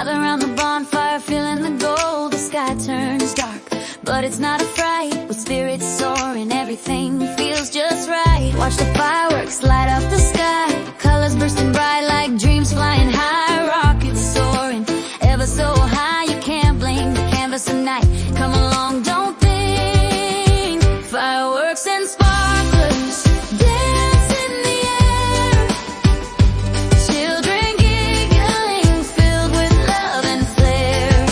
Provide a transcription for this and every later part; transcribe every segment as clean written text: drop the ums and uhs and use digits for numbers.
Gather round the bonfire, feeling the gold. The sky turns dark, but it's not a fright. With spirits soaring, everything feels just right. Watch the fireworks light up the sky, colors bursting bright like dreams flying high. Rockets soaring, ever so high. You can't blame the canvas of night. Come along, don't think. Fireworks and sparklers dance in the air. Children giggling, filled with love and flair.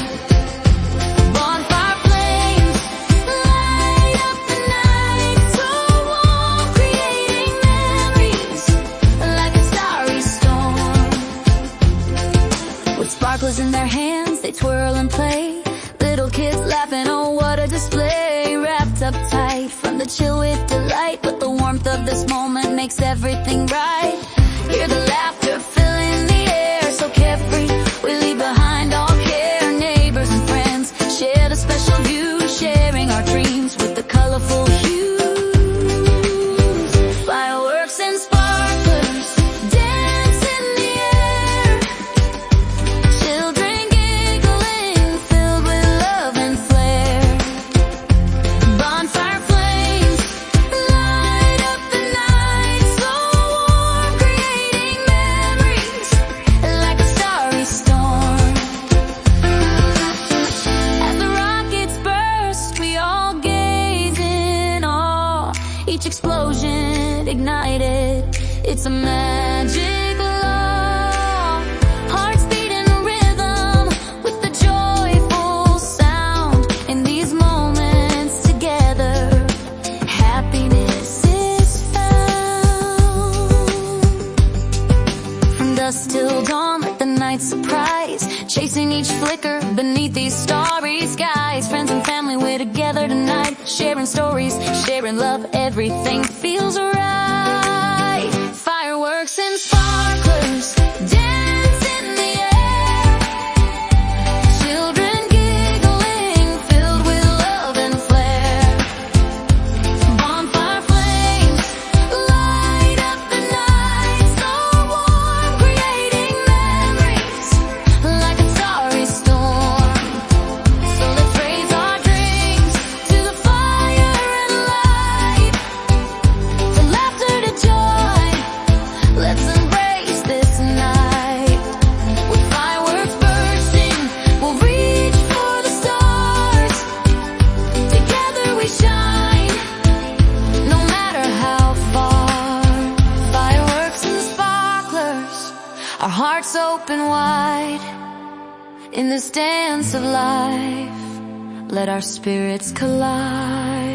Bonfire flames light up the night, so warm, creating memories like a starry storm. With sparklers in their hands, they twirl and play. Little kids laughing, oh what a display. Wrapped up tight from the chill with delight, but the warmth of this moment makes everything right. Hear the laughter filling the air, so carefree, we leave behind all care. Neighbors and friends share the special view, sharing our dreams with the colorful hues. Fireworks and sparklers dance in the air. Children giggling, filled with love and flair. Bonfire flames light up the night, so warm, creating memories like a starry storm. As the rockets burst, we all gaze in awe. Each explosion ignited, it's a magic law. Hearts beat in rhythm with the joyful sound. In these moments together, happiness is found. From dusk till dawn, let the night surprise, chasing each flicker beneath these starry skies. Friends and family, we're together tonight, sharing stories, sharing love, everything feels right. Fireworks and sparklers dance in the air. Children giggling, filled with love and flair. Bonfire flames light up the night, so warm, creating memories like a starry storm. So let's raise our drinks to the fire and light, to laughter, to joy. Let's embrace this night. With fireworks bursting, we'll reach for the stars. Together we shine, no matter how far. Fireworks and sparklers, our hearts open wide. In this dance of life, let our spirits collide.